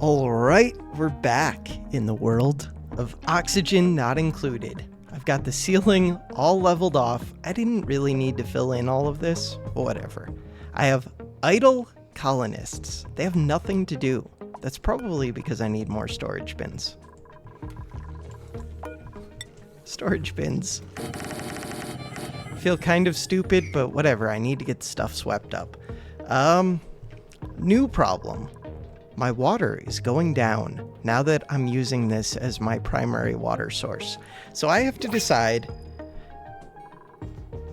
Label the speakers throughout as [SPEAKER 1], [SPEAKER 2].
[SPEAKER 1] All right, we're back in the world of oxygen not included. I've got the ceiling all leveled off. I didn't really need to fill in all of this, but whatever. I have idle colonists. They have nothing to do. That's probably because I need more storage bins. Storage bins. Feel kind of stupid, but whatever. I need to get stuff swept up. New problem. My water is going down now that I'm using this as my primary water source. So I have to decide.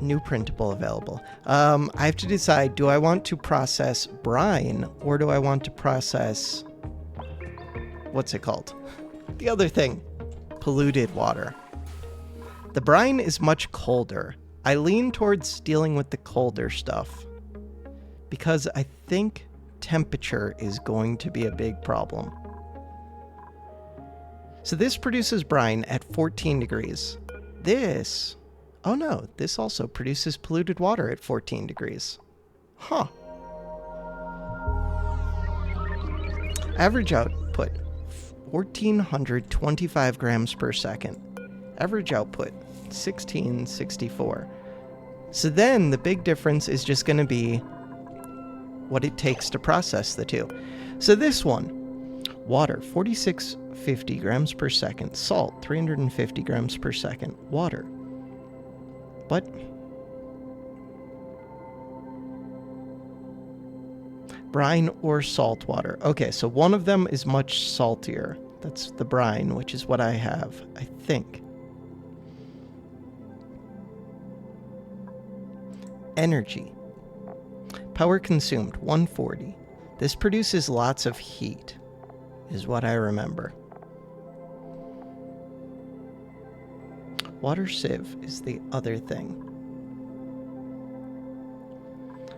[SPEAKER 1] New printable available. I have to decide, do I want to process brine or do I want to process, what's it called? The other thing, polluted water. The brine is much colder. I lean towards dealing with the colder stuff because I think temperature is going to be a big problem. So this produces brine at 14 degrees. This, oh no, this also produces polluted water at 14 degrees. Huh. Average output, 1,425 grams per second. Average output, 1664. So then the big difference is just going to be what it takes to process the two. So this one, water, 4650 grams per second, salt, 350 grams per second, water. But brine or salt water. Okay, so one of them is much saltier. That's the brine, which is what I have, I think. Energy. Power consumed, 140. This produces lots of heat, is what I remember. Water sieve is the other thing.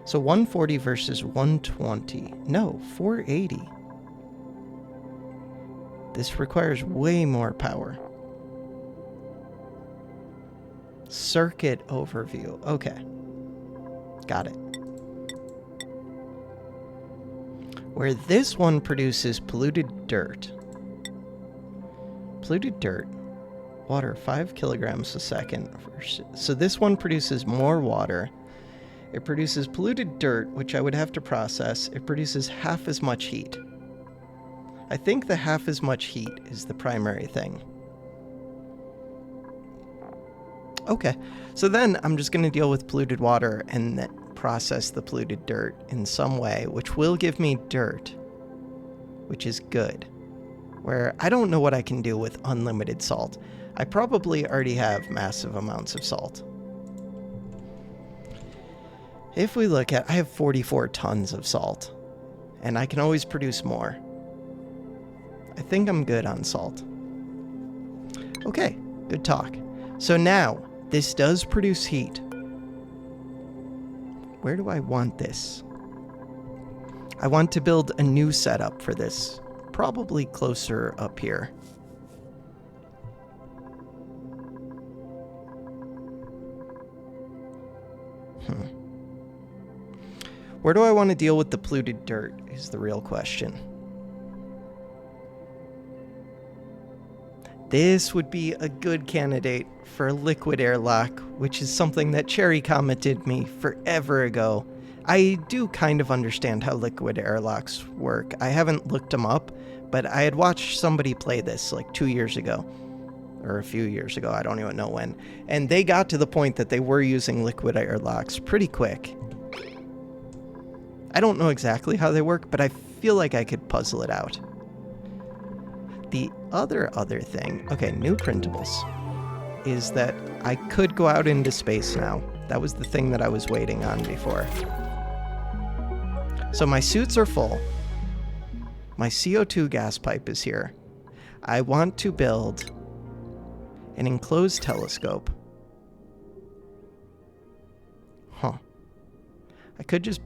[SPEAKER 1] So 140 versus 120. No, 480. This requires way more power. Circuit overview. Okay. Got it. Where this one produces polluted dirt. Polluted dirt. Water, 5 kilograms a second. So this one produces more water. It produces polluted dirt, which I would have to process. It produces half as much heat. I think the half as much heat is the primary thing. Okay, so then I'm just going to deal with polluted water and then process the polluted dirt in some way, which will give me dirt, which is good. Where I don't know what I can do with unlimited salt. I probably already have massive amounts of salt. If we look at, I have 44 tons of salt, and I can always produce more. I think I'm good on salt. Okay, good talk. So now, this does produce heat. Where do I want this? I want to build a new setup for this, probably closer up here. Where do I want to deal with the polluted dirt is the real question. This would be a good candidate for a liquid airlock, which is something that Cherry commented me forever ago. I do kind of understand how liquid airlocks work. I haven't looked them up, but I had watched somebody play this like 2 years ago, or a few years ago, I don't even know when. And they got to the point that they were using liquid airlocks pretty quick. I don't know exactly how they work, but I feel like I could puzzle it out. The other thing, okay, new printables, is that I could go out into space now. That was the thing that I was waiting on before. So my suits are full. My CO2 gas pipe is here. I want to build an enclosed telescope. Huh. I could just...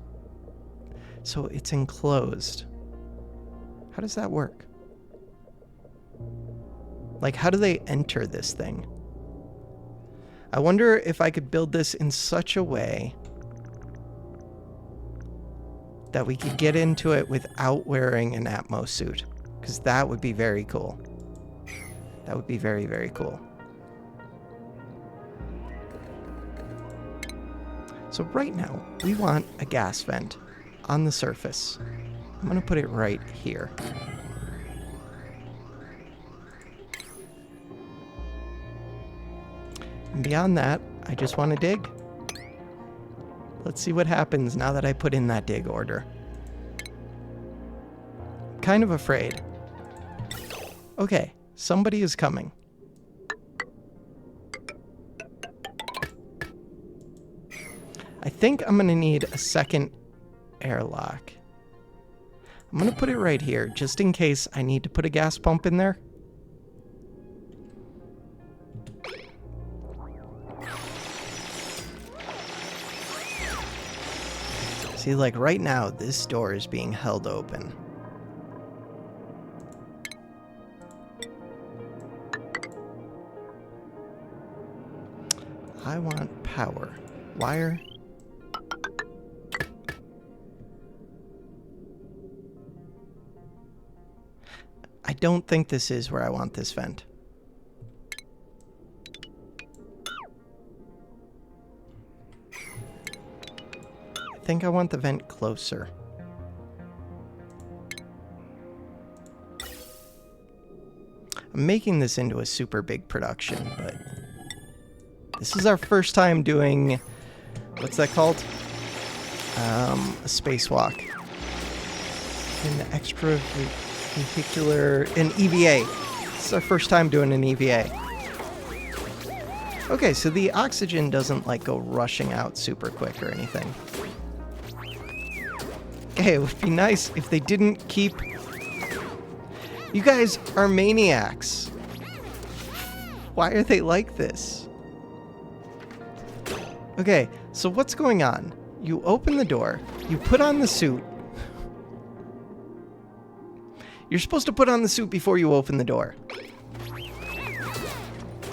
[SPEAKER 1] So it's enclosed. How does that work? Like, how do they enter this thing? I wonder if I could build this in such a way that we could get into it without wearing an Atmos suit. because that would be very cool. That would be very, very cool. So right now, we want a gas vent on the surface. I'm going to put it right here. And beyond that, I just want to dig. Let's see what happens now that I put in that dig order. Kind of afraid. Okay, somebody is coming. I think I'm going to need a second airlock. I'm going to put it right here, just in case I need to put a gas pump in there. See, like right now, this door is being held open. I want power. Wire. I don't think this is where I want this vent. I think I want the vent closer. I'm making this into a super big production, but this is our first time doing, what's that called? A spacewalk. An extravehicular, an EVA. This is our first time doing an EVA. Okay, so the oxygen doesn't like go rushing out super quick or anything. Okay, it would be nice if they didn't keep... You guys are maniacs. Why are they like this? Okay, so what's going on? You open the door, you put on the suit. You're supposed to put on the suit before you open the door.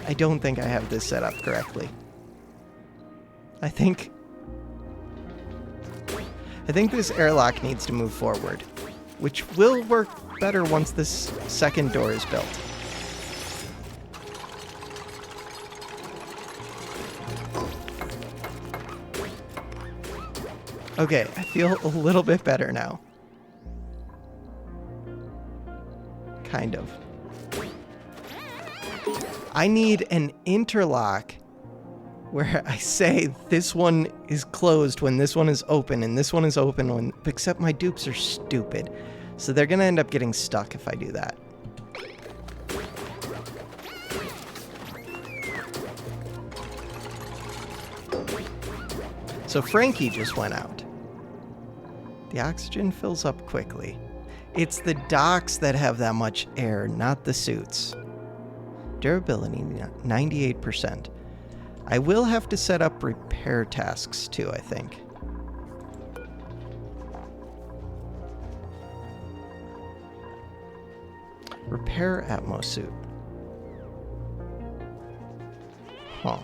[SPEAKER 1] I don't think I have this set up correctly. I think this airlock needs to move forward, which will work better once this second door is built. Okay, I feel a little bit better now. Kind of. I need an interlock where I say this one is closed when this one is open, and this one is open when... Except my dupes are stupid. So they're going to end up getting stuck if I do that. So Frankie just went out. The oxygen fills up quickly. It's the docks that have that much air, not the suits. Durability, 98%. I will have to set up repair tasks too, I think. Repair Atmos suit. Huh.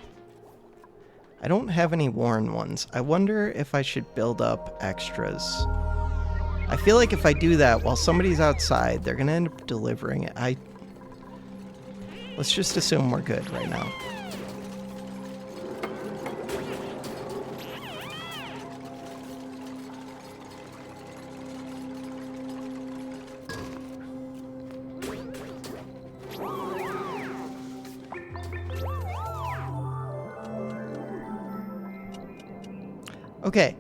[SPEAKER 1] I don't have any worn ones. I wonder if I should build up extras. I feel like if I do that while somebody's outside, they're gonna end up delivering it. Let's just assume we're good right now. Okay.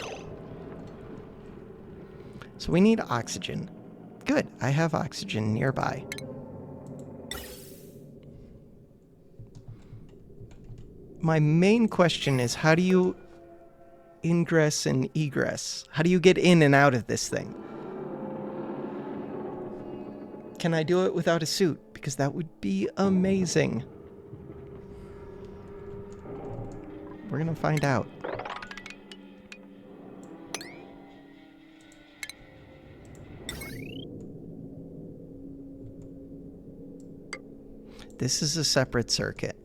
[SPEAKER 1] So we need oxygen. Good, I have oxygen nearby. My main question is, how do you ingress and egress? How do you get in and out of this thing? Can I do it without a suit? Because that would be amazing. We're gonna find out. This is a separate circuit.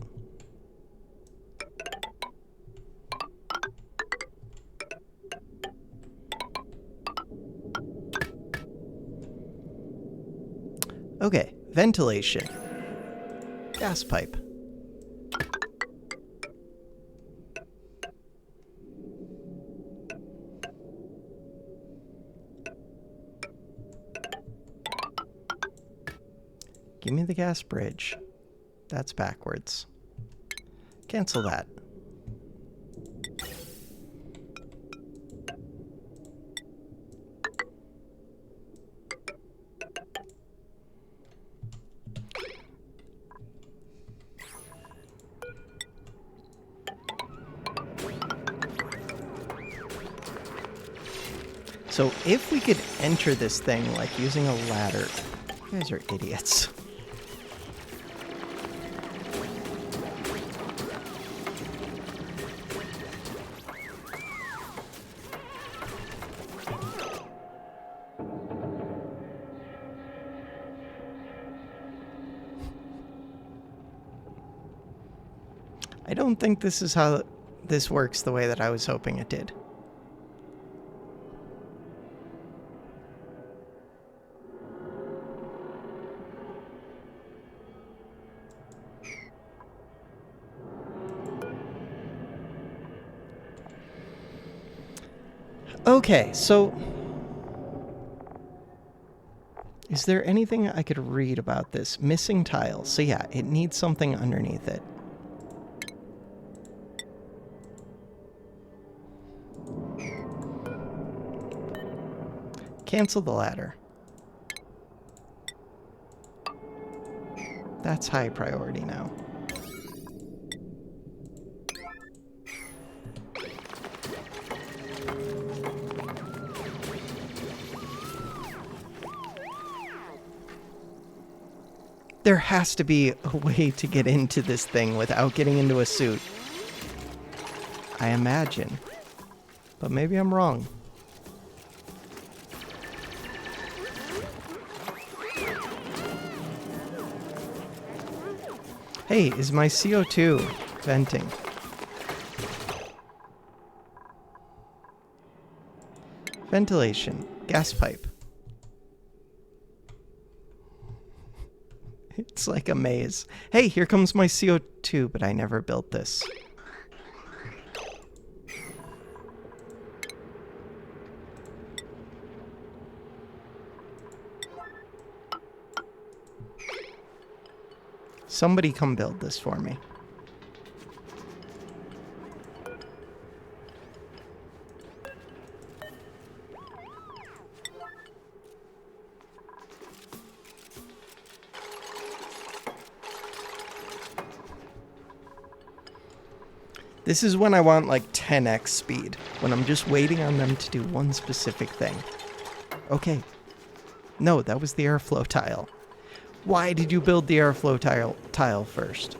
[SPEAKER 1] Okay, ventilation. Gas pipe. Give me the gas bridge. That's backwards. Cancel that. So if we could enter this thing like using a ladder, you guys are idiots. I don't think this is how this works the way that I was hoping it did. Okay, so is there anything I could read about this? Missing tile. So yeah, it needs something underneath it. Cancel the ladder. That's high priority now. There has to be a way to get into this thing without getting into a suit. I imagine. But maybe I'm wrong. Hey, is my CO2 venting? Ventilation. Gas pipe. It's like a maze. Hey, here comes my CO2, but I never built this. Somebody come build this for me. This is when I want like 10x speed, when I'm just waiting on them to do one specific thing. Okay. No, that was the airflow tile. Why did you build the airflow tile first?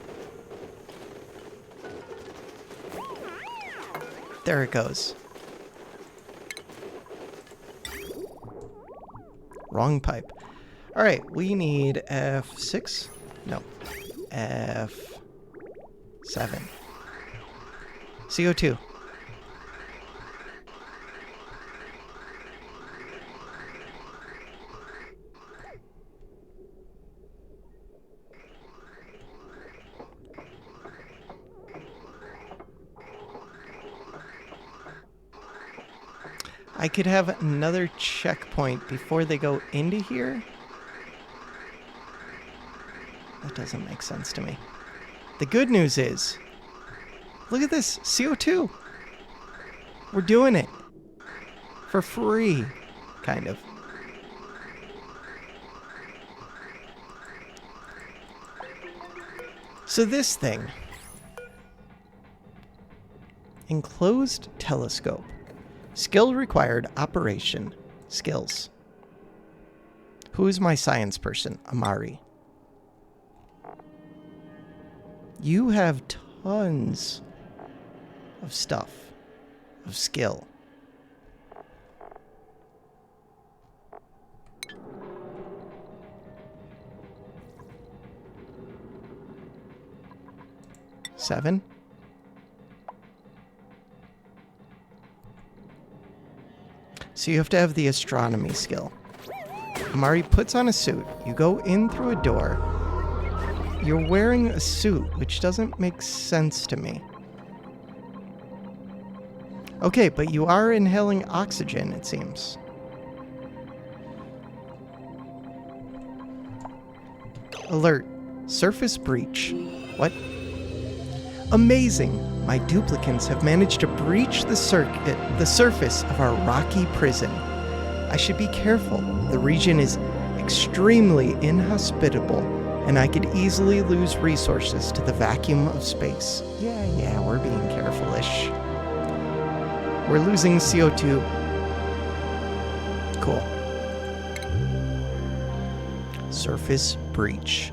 [SPEAKER 1] There it goes. Wrong pipe. All right, we need F6? No. F7. CO2. I could have another checkpoint before they go into here. That doesn't make sense to me. The good news is, look at this, CO2. We're doing it. For free, kind of. So this thing. Enclosed telescope. Skill required operation. Skills. Who is my science person? Amari. You have tons of stuff. Of skill. Seven. So you have to have the astronomy skill. Amari puts on a suit. You go in through a door. You're wearing a suit, which doesn't make sense to me. Okay, but you are inhaling oxygen, it seems. Alert. Surface breach. What? Amazing! My duplicants have managed to breach the surface of our rocky prison. I should be careful. The region is extremely inhospitable, and I could easily lose resources to the vacuum of space. Yeah, we're being careful-ish. We're losing CO2. Cool. Surface breach.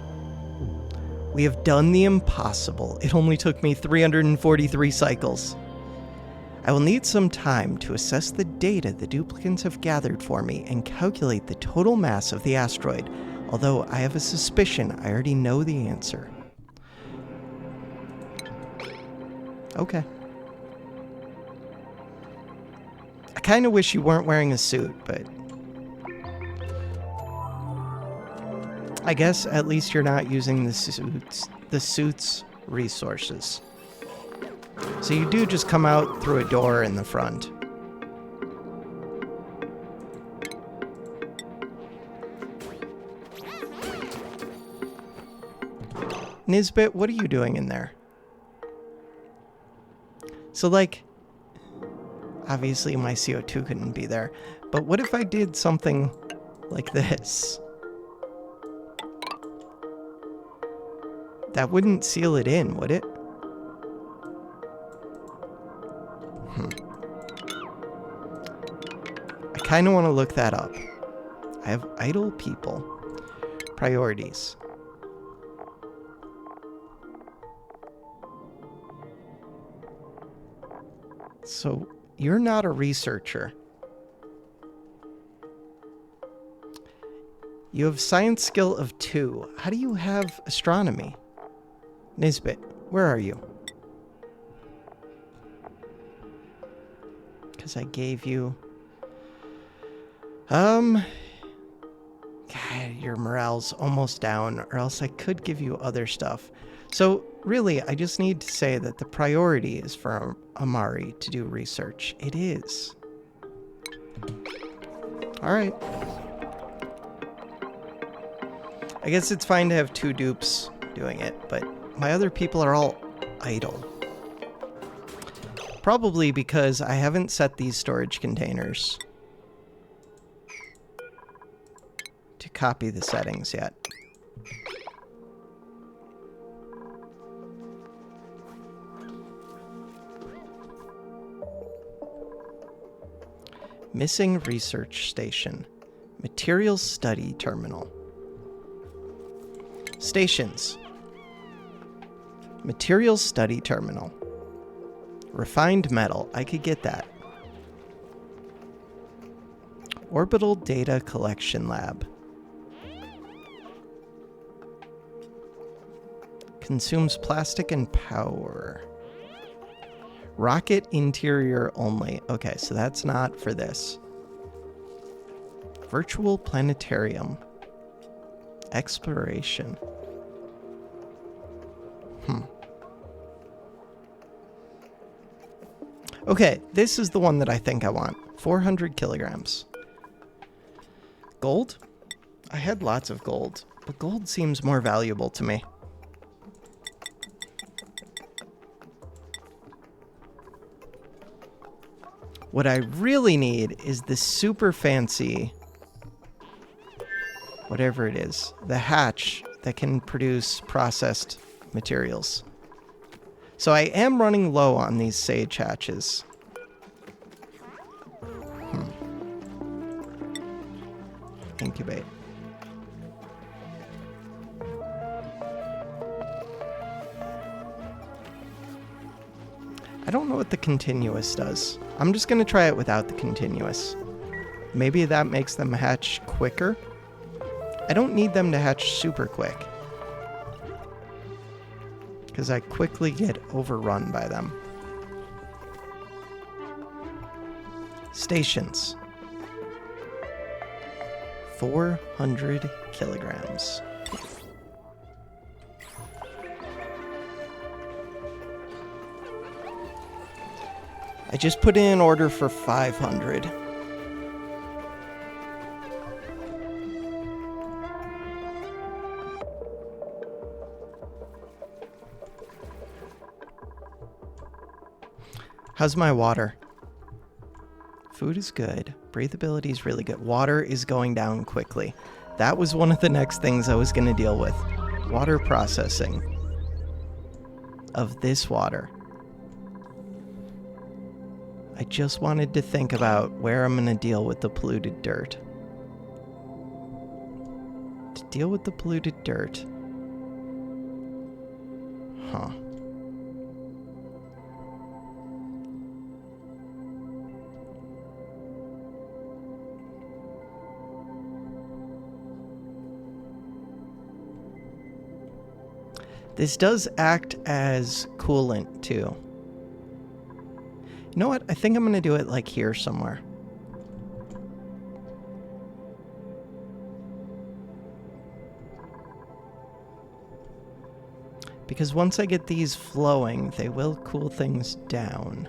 [SPEAKER 1] We have done the impossible. It only took me 343 cycles. I will need some time to assess the data the duplicants have gathered for me and calculate the total mass of the asteroid, although I have a suspicion I already know the answer. Okay. I kind of wish you weren't wearing a suit, but I guess at least you're not using the suit's resources. So you do just come out through a door in the front. Nisbet, what are you doing in there? So, like, obviously my CO2 couldn't be there, but what if I did something like this? That wouldn't seal it in, would it? I kind of want to look that up. I have idle people. Priorities. So, you're not a researcher. You have science skill of 2. How do you have astronomy? Nisbet, where are you? Because I gave you... God, your morale's almost down, or else I could give you other stuff. So, really, I just need to say that the priority is for Amari to do research. It is. Alright. I guess it's fine to have 2 dupes doing it, but my other people are all idle. Probably because I haven't set these storage containers to copy the settings yet. Missing research station. Materials study terminal. Stations. Materials study terminal. Refined metal. I could get that. Orbital data collection lab. Consumes plastic and power. Rocket interior only. Okay, so that's not for this. Virtual planetarium. Exploration. Okay, this is the one that I think I want. 400 kilograms. Gold? I had lots of gold, but gold seems more valuable to me. What I really need is this super fancy, whatever it is, the hatch that can produce processed materials. So I am running low on these sage hatches. Incubate. I don't know what the continuous does. I'm just going to try it without the continuous. Maybe that makes them hatch quicker. I don't need them to hatch super quick, because I quickly get overrun by them. Stations. 400 kilograms. I just put in an order for 500. How's my water? Food is good. Breathability is really good. Water is going down quickly. That was one of the next things I was going to deal with. Water processing of this water. I just wanted to think about where I'm going to deal with the polluted dirt. To deal with the polluted dirt. Huh. This does act as coolant, too. You know what? I think I'm going to do it like here somewhere. Because once I get these flowing, they will cool things down.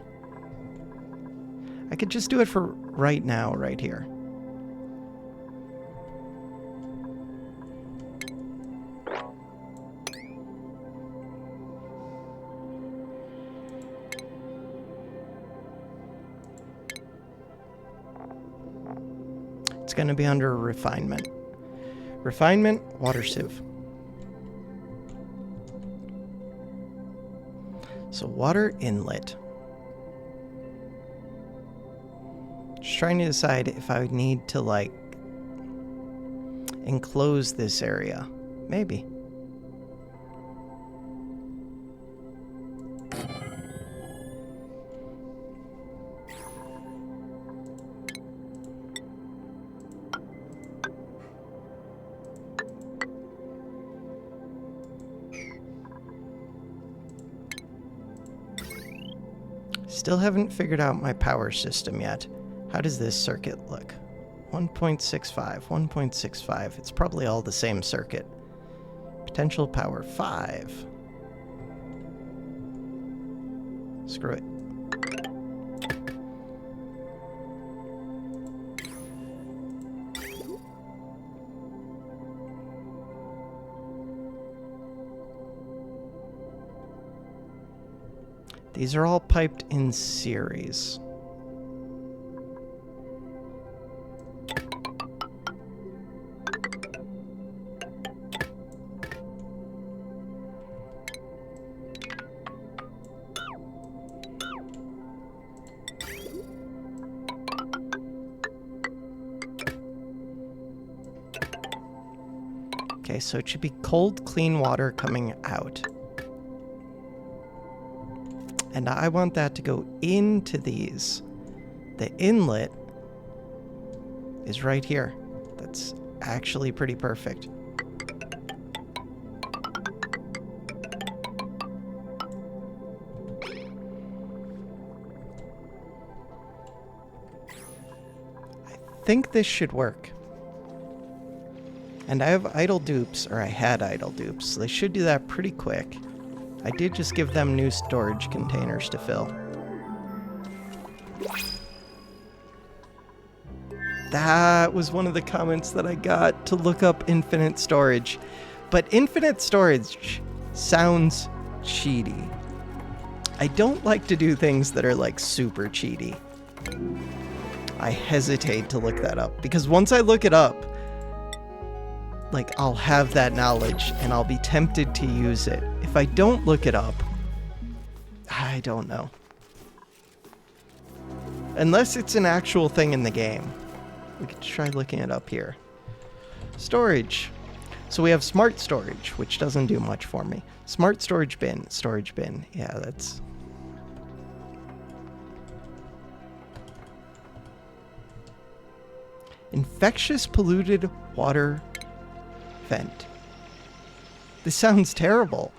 [SPEAKER 1] I could just do it for right now, right here. Going to be under refinement. Refinement, water sieve. So water inlet. Just trying to decide if I would need to like enclose this area. Maybe. Still haven't figured out my power system yet. How does this circuit look? 1.65, 1.65. It's probably all the same circuit. Potential power 5. Screw it. These are all piped in series. Okay, so it should be cold, clean water coming out. And I want that to go into these. The inlet is right here. That's actually pretty perfect. I think this should work. And I have idle dupes, or I had idle dupes, so they should do that pretty quick. I did just give them new storage containers to fill. That was one of the comments that I got to look up infinite storage. But infinite storage sounds cheaty. I don't like to do things that are like super cheaty. I hesitate to look that up because once I look it up, like I'll have that knowledge and I'll be tempted to use it. If I don't look it up, I don't know. Unless it's an actual thing in the game. We could try looking it up here. Storage. So we have smart storage, which doesn't do much for me. Smart storage bin. Yeah, that's... Infectious polluted water vent. This sounds terrible.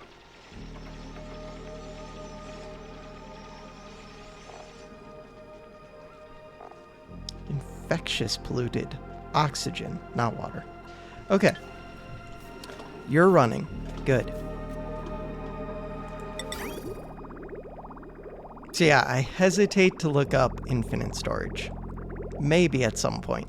[SPEAKER 1] Infectious polluted Oxygen, not water. Okay. You're running. Good. So yeah, I hesitate to look up infinite storage. Maybe at some point.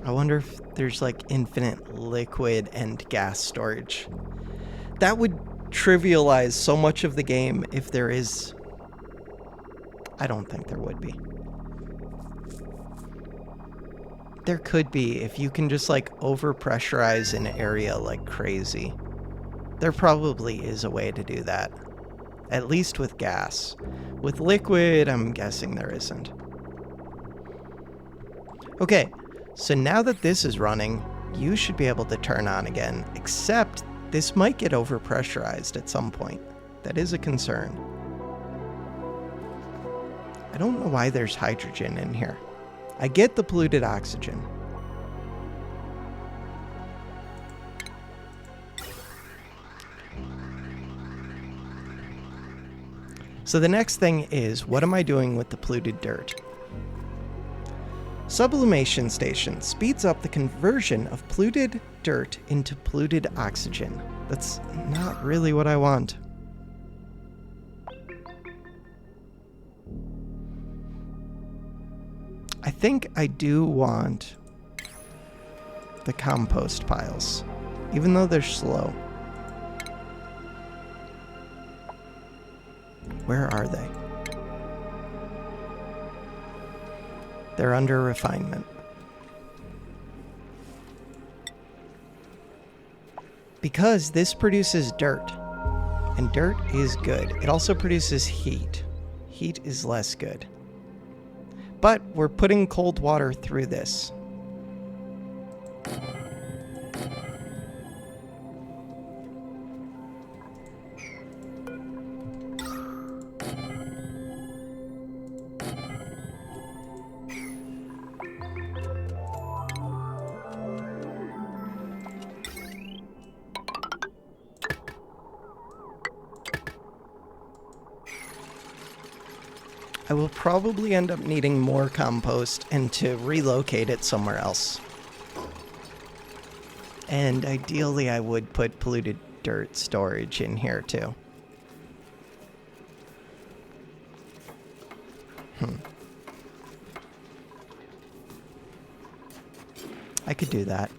[SPEAKER 1] I wonder if there's like infinite liquid and gas storage. That would trivialize so much of the game if there is. I don't think there would be. There could be if you can just like overpressurize an area like crazy. There probably is a way to do that. At least with gas. With liquid, I'm guessing there isn't. Okay, so now that this is running, you should be able to turn on again, except this might get overpressurized at some point. That is a concern. I don't know why there's hydrogen in here. I get the polluted oxygen. So the next thing is, what am I doing with the polluted dirt? Sublimation station speeds up the conversion of polluted dirt into polluted oxygen. That's not really what I want. I think I do want the compost piles, even though they're slow. Where are they? They're under refinement. Because this produces dirt, and dirt is good. It also produces heat. Heat is less good. But we're putting cold water through this. I will probably end up needing more compost and to relocate it somewhere else. And ideally I would put polluted dirt storage in here too. I could do that.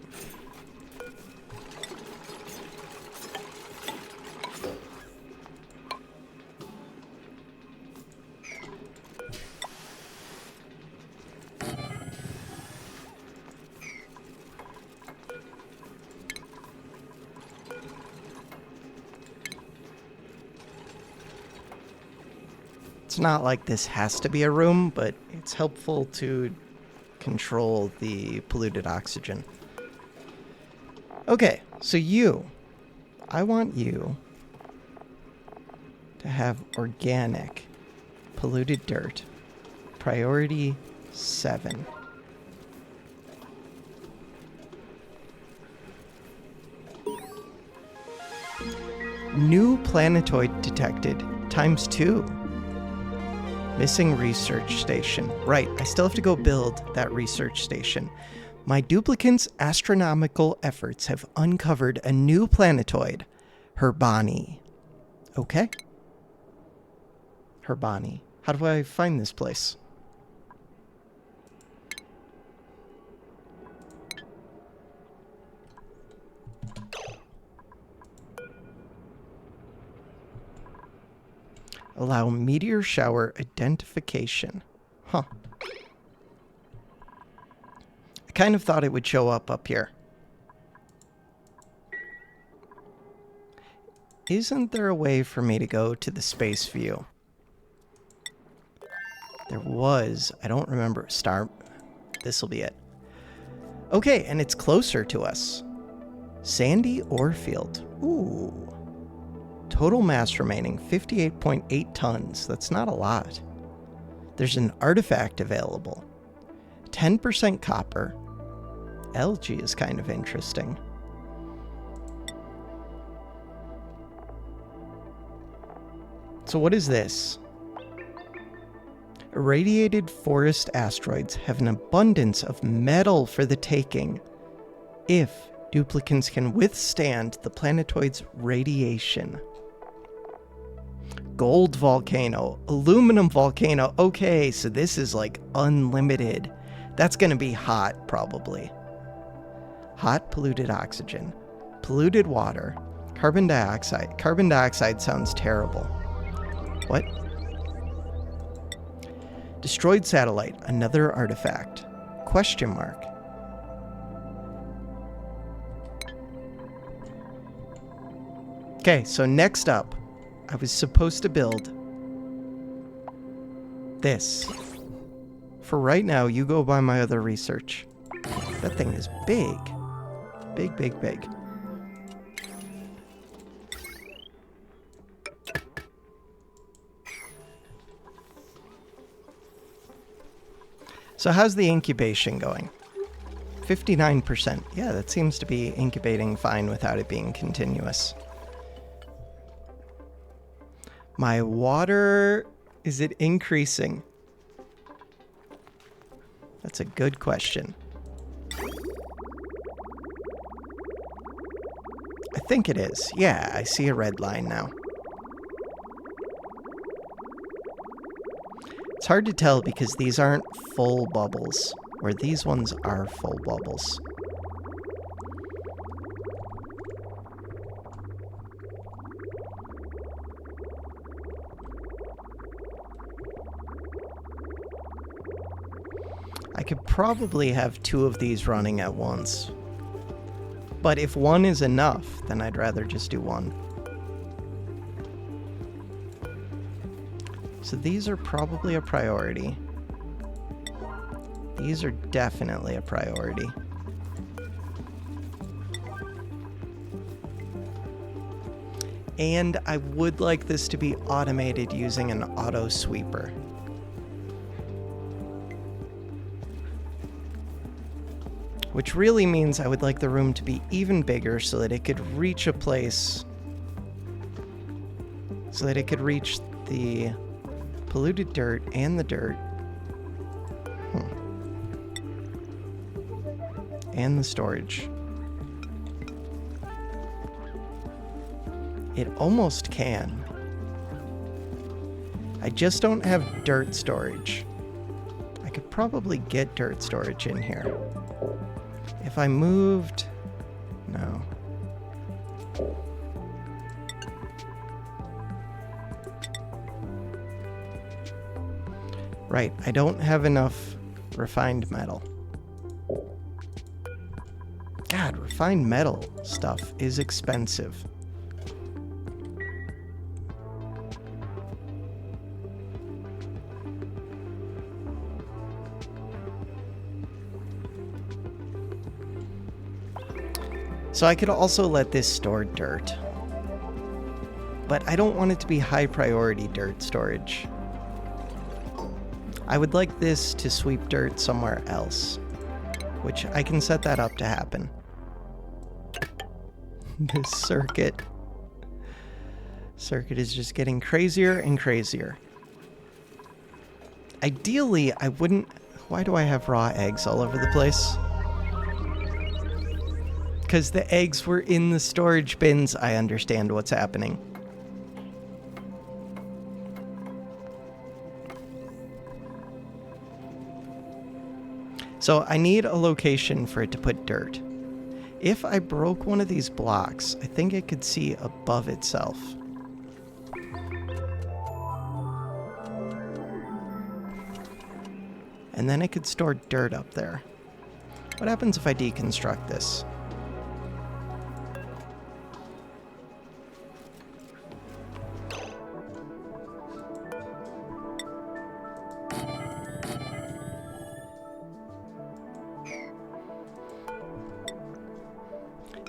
[SPEAKER 1] It's not like this has to be a room, but it's helpful to control the polluted oxygen. Okay, so I want you to have organic polluted dirt, priority 7. New planetoid detected, ×2. Missing research station. Right, I still have to go build that research station. My duplicant's astronomical efforts have uncovered a new planetoid, Herbani. Okay. Herbani. How do I find this place? Allow meteor shower identification. Huh. I kind of thought it would show up here. Isn't there a way for me to go to the space view? There was. I don't remember. This'll be it. Okay, and it's closer to us. Sandy ore field. Ooh. Total mass remaining, 58.8 tons. That's not a lot. There's an artifact available. 10% copper. Algae is kind of interesting. So what is this? Irradiated forest asteroids have an abundance of metal for the taking if duplicants can withstand the planetoid's radiation. Gold volcano, aluminum volcano. Okay, so this is like unlimited. That's going to be hot, probably. Hot polluted oxygen, polluted water, carbon dioxide. Carbon dioxide sounds terrible. What? Destroyed satellite, another artifact. Question mark. Okay, so next up, I was supposed to build this. For right now, you go by my other research. That thing is big. Big, big, big. So how's the incubation going? 59%. Yeah, that seems to be incubating fine without it being continuous. My water, is it increasing? That's a good question. I think it is. Yeah, I see a red line now. It's hard to tell because these aren't full bubbles, where these ones are full bubbles. I could probably have 2 of these running at once. But if 1 is enough, then I'd rather just do 1. So these are probably a priority. These are definitely a priority. And I would like this to be automated using an auto sweeper. Which really means I would like the room to be even bigger so that it could reach a place, so that it could reach the polluted dirt and the dirt. And the storage. It almost can. I just don't have dirt storage. I could probably get dirt storage in here. If I moved... No. Right, I don't have enough refined metal. God, refined metal stuff is expensive. So I could also let this store dirt. But I don't want it to be high priority dirt storage. I would like this to sweep dirt somewhere else, which I can set that up to happen. This circuit is just getting crazier and crazier. Ideally, I wouldn't... Why do I have raw eggs all over the place? Because the eggs were in the storage bins. I understand what's happening. So I need a location for it to put dirt. If I broke one of these blocks, I think it could see above itself. And then it could store dirt up there. What happens if I deconstruct this?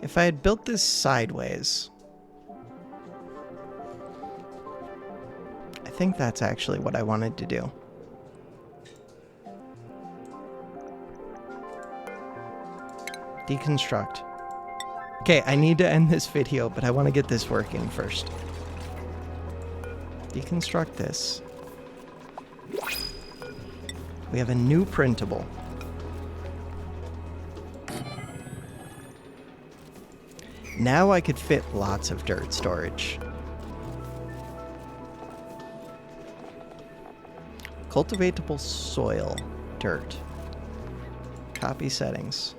[SPEAKER 1] If I had built this sideways, I think that's actually what I wanted to do. Deconstruct. Okay, I need to end this video, but I want to get this working first. Deconstruct this. We have a new printable. Now I could fit lots of dirt storage. Cultivatable soil. Dirt. Copy settings.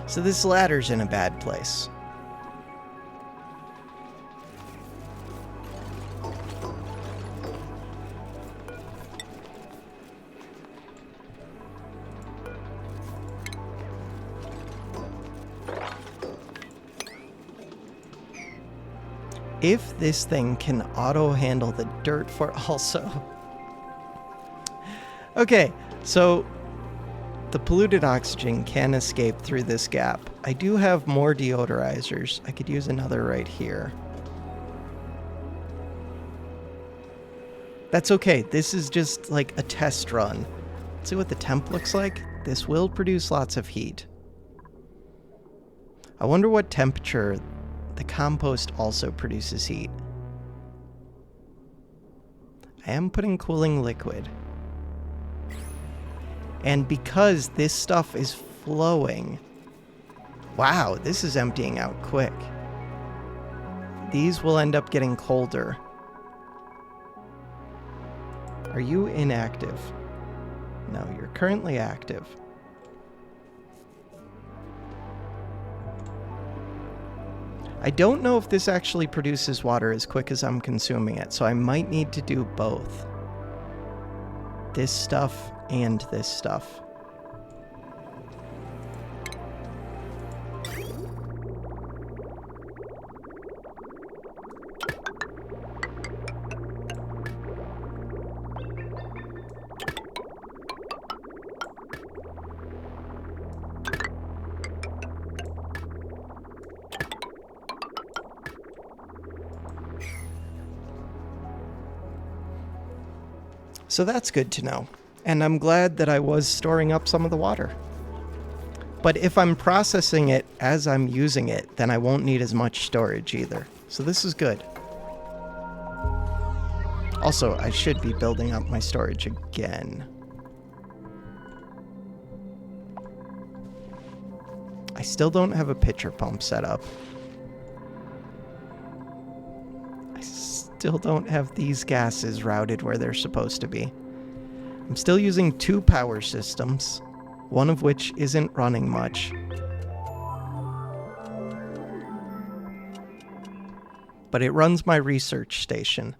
[SPEAKER 1] So this ladder's in a bad place. If this thing can auto-handle the dirt for also... Okay, so the polluted oxygen can escape through this gap. I do have more deodorizers. I could use another right here. That's okay. This is just like a test run. Let's see what the temp looks like. This will produce lots of heat. I wonder what temperature the compost also produces heat. I am putting cooling liquid. And because this stuff is flowing... Wow, this is emptying out quick. These will end up getting colder. Are you inactive? No, you're currently active. I don't know if this actually produces water as quick as I'm consuming it, so I might need to do both. This stuff and this stuff. So that's good to know. And I'm glad that I was storing up some of the water. But if I'm processing it as I'm using it, then I won't need as much storage either. So this is good. Also, I should be building up my storage again. I still don't have a pitcher pump set up. I still don't have these gases routed where they're supposed to be. I'm still using 2 power systems, one of which isn't running much. But it runs my research station.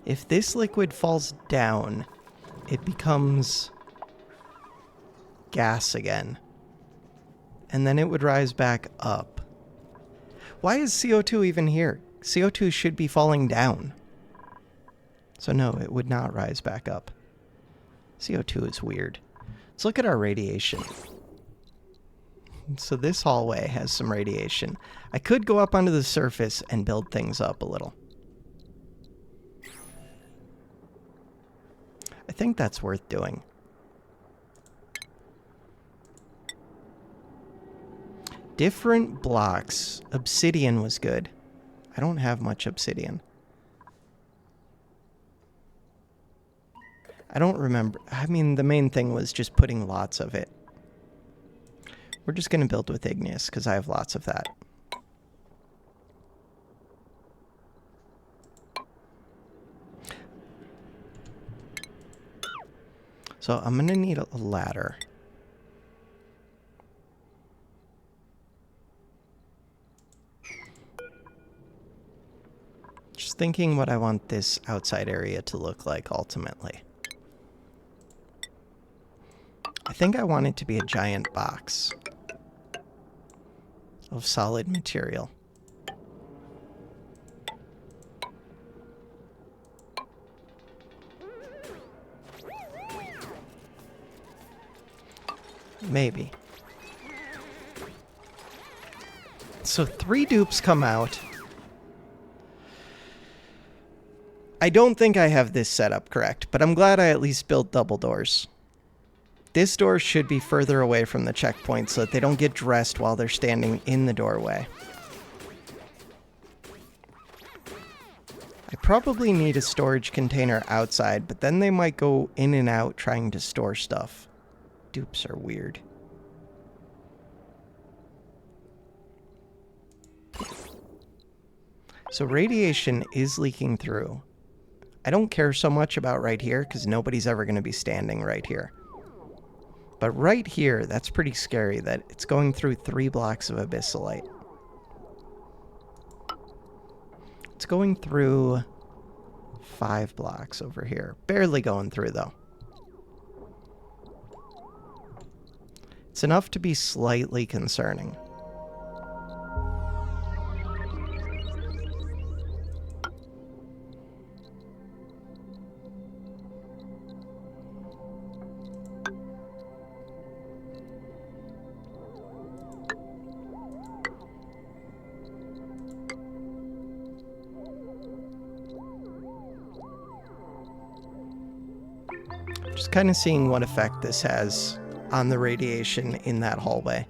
[SPEAKER 1] If this liquid falls down, it becomes gas again. And then it would rise back up. Why is CO2 even here? CO2 should be falling down. So no, it would not rise back up. CO2 is weird. Let's look at our radiation. So this hallway has some radiation. I could go up onto the surface and build things up a little. I think that's worth doing. Different blocks. Obsidian was good. I don't have much obsidian. I don't remember. I mean, the main thing was just putting lots of it. We're just going to build with igneous because I have lots of that. So I'm going to need a ladder. Just thinking what I want this outside area to look like ultimately. I think I want it to be a giant box of solid material. Maybe. So 3 dupes come out. I don't think I have this set up correct, but I'm glad I at least built double doors. This door should be further away from the checkpoint so that they don't get dressed while they're standing in the doorway. I probably need a storage container outside, but then they might go in and out trying to store stuff. Dupes are weird. So radiation is leaking through. I don't care so much about right here because nobody's ever going to be standing right here. But right here, that's pretty scary that it's going through 3 blocks of abyssalite. It's going through 5 blocks over here. Barely going through, though. It's enough to be slightly concerning. Just kind of seeing what effect this has on the radiation in that hallway.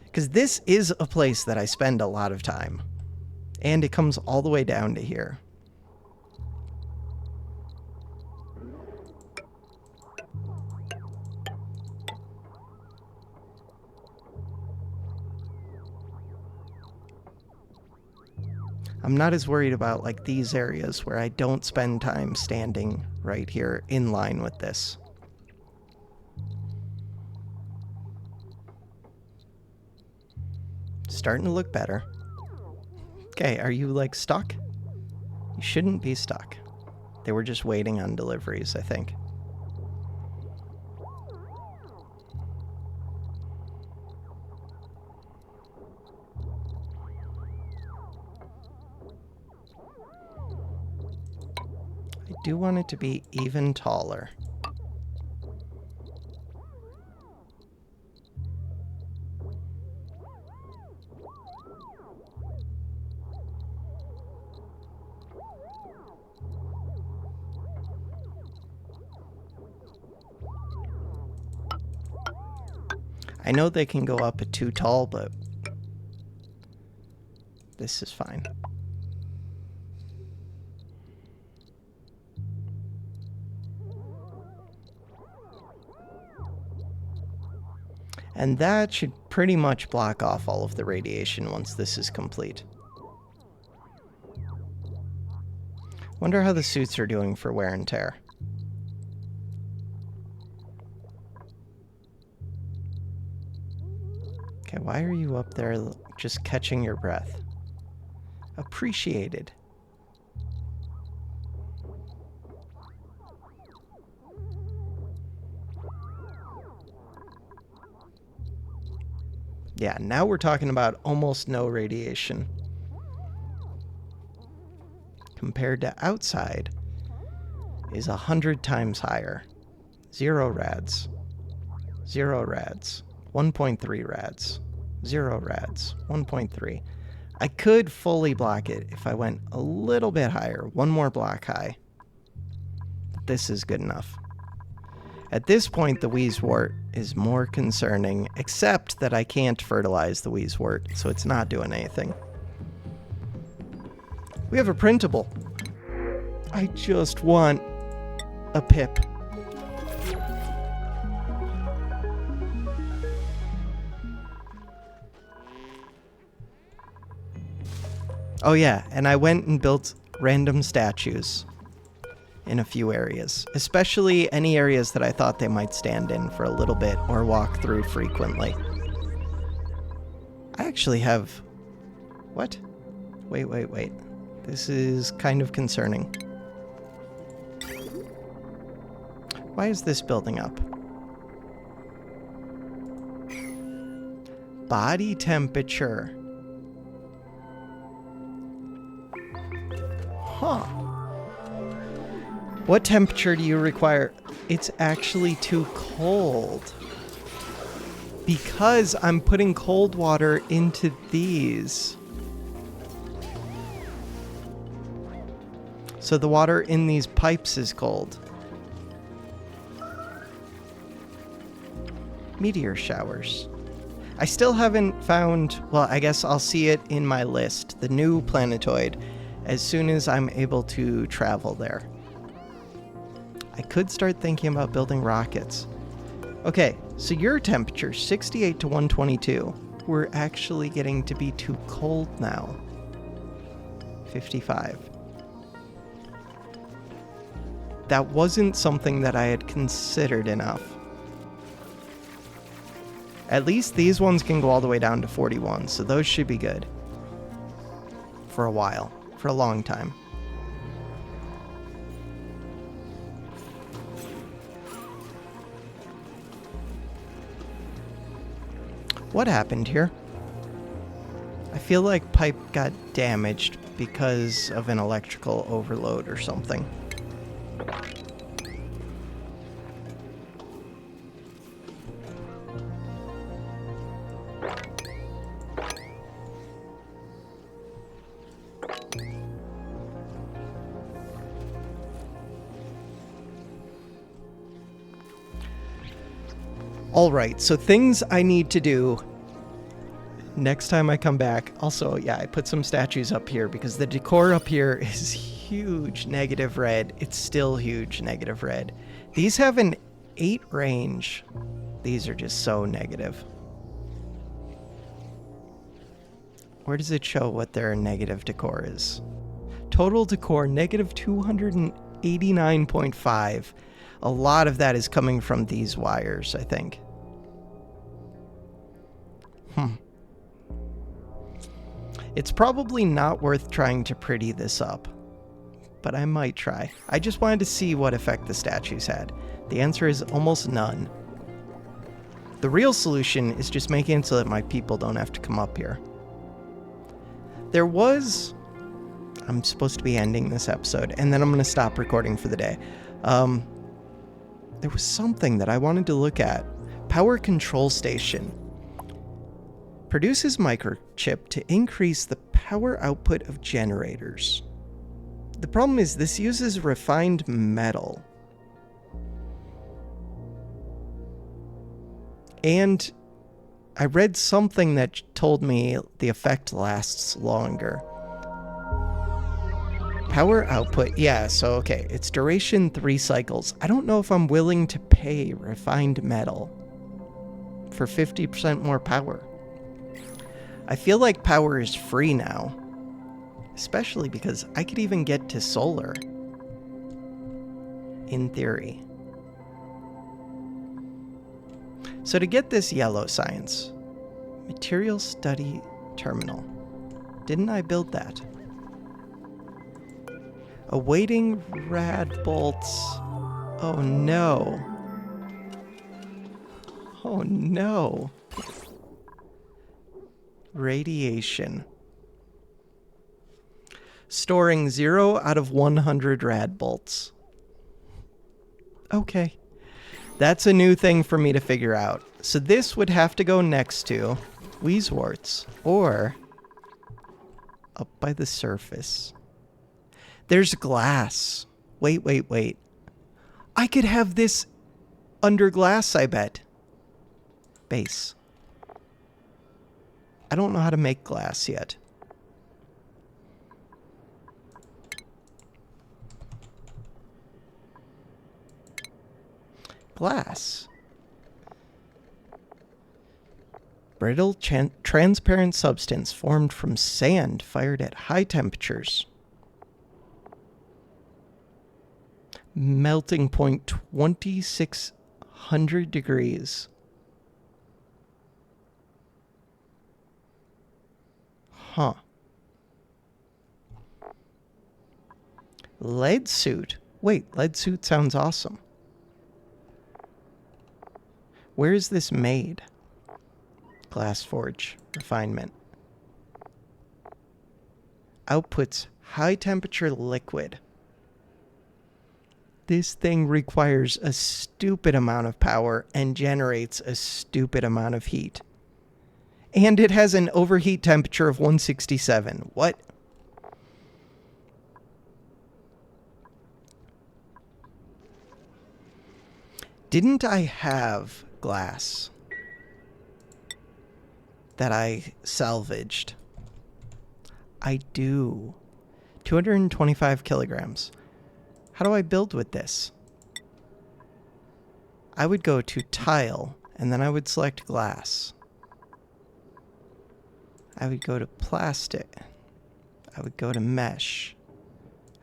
[SPEAKER 1] Because this is a place that I spend a lot of time. And it comes all the way down to here. I'm not as worried about like these areas where I don't spend time standing right here in line with this. Starting to look better. Okay, are you like stuck? You shouldn't be stuck. They were just waiting on deliveries, I think. I do want it to be even taller. I know they can go up too tall, but this is fine. And that should pretty much block off all of the radiation once this is complete. Wonder how the suits are doing for wear and tear. Okay, why are you up there just catching your breath? Appreciated. Yeah, now we're talking about almost no radiation. Compared to outside is 100 times higher. 0 rads. 0 rads. 1.3 rads. 0 rads. 1.3. I could fully block it if I went a little bit higher. 1 more block high. This is good enough. At this point, the wheezewort is more concerning, except that I can't fertilize the wheezewort, so it's not doing anything. We have a printable. I just want a pip. Oh yeah, and I went and built random statues in a few areas, especially any areas that I thought they might stand in for a little bit or walk through frequently. I actually have... What? Wait. This is kind of concerning. Why is this building up? Body temperature. Huh. What temperature do you require? It's actually too cold. Because I'm putting cold water into these. So the water in these pipes is cold. Meteor showers. I still haven't found, well, I guess I'll see it in my list, the new planetoid, as soon as I'm able to travel there. I could start thinking about building rockets. Okay, so your temperature, 68 to 122. We're actually getting to be too cold now. 55. That wasn't something that I had considered enough. At least these ones can go all the way down to 41, so those should be good. For a while. For a long time. What happened here? I feel like pipe got damaged because of an electrical overload or something. Alright, so things I need to do next time I come back. Also, yeah, I put some statues up here because the decor up here is huge negative red. It's still huge negative red. These have an 8 range. These are just so negative. Where does it show what their negative decor is? Total decor, negative 289.5. A lot of that is coming from these wires, I think. It's probably not worth trying to pretty this up, but I might try. I just wanted to see what effect the statues had. The answer is almost none. The real solution is just making it so that my people don't have to come up here. There was... I'm supposed to be ending this episode, and then I'm going to stop recording for the day. There was something that I wanted to look at. Power control station. Produces microchip to increase the power output of generators. The problem is this uses refined metal. And I read something that told me the effect lasts longer. Power output, yeah, so okay, it's duration 3 cycles. I don't know if I'm willing to pay refined metal for 50% more power. I feel like power is free now, especially because I could even get to solar, in theory. So to get this yellow science, material study terminal, didn't I build that? Awaiting rad bolts. Oh no. Oh no. Radiation. Storing 0 out of 100 rad bolts. Okay. That's a new thing for me to figure out. So this would have to go next to Wheezeworts or up by the surface. There's glass. Wait. I could have this under glass, I bet. Base. I don't know how to make glass yet. Glass. Brittle transparent substance formed from sand fired at high temperatures. Melting point 2600 degrees. Huh. Lead suit. Wait, lead suit sounds awesome. Where is this made? Glass forge. Refinement. Outputs high temperature liquid. This thing requires a stupid amount of power and generates a stupid amount of heat. And it has an overheat temperature of 167. What? Didn't I have glass that I salvaged? I do. 225 kilograms. How do I build with this? I would go to tile, and then I would select glass. I would go to plastic. I would go to mesh.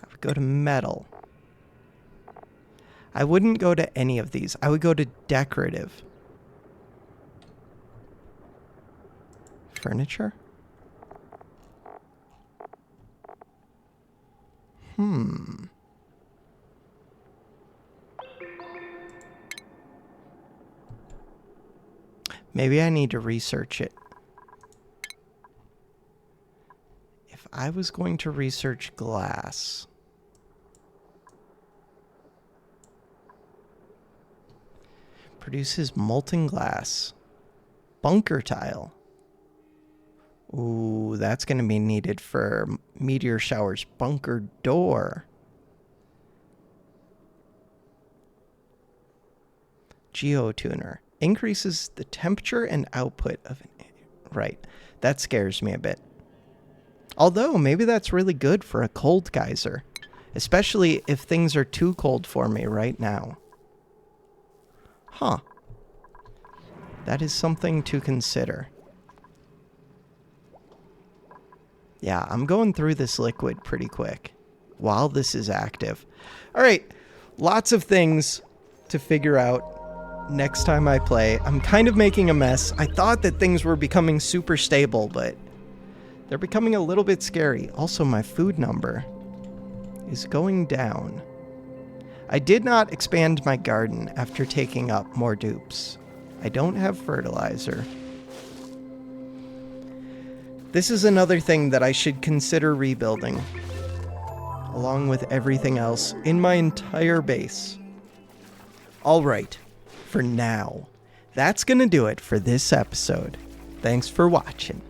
[SPEAKER 1] I would go to metal. I wouldn't go to any of these. I would go to decorative. Furniture? Maybe I need to research it. If I was going to research glass... Produces molten glass. Bunker tile. Ooh, that's going to be needed for meteor showers. Bunker door. Geotuner. Increases the temperature and output of an... Right. That scares me a bit. Although, maybe that's really good for a cold geyser. Especially if things are too cold for me right now. Huh. That is something to consider. Yeah, I'm going through this liquid pretty quick while this is active. All right, lots of things to figure out next time I play. I'm kind of making a mess. I thought that things were becoming super stable, but they're becoming a little bit scary. Also, my food number is going down. I did not expand my garden after taking up more dupes. I don't have fertilizer. This is another thing that I should consider rebuilding, along with everything else in my entire base. All right, for now, that's gonna do it for this episode. Thanks for watching.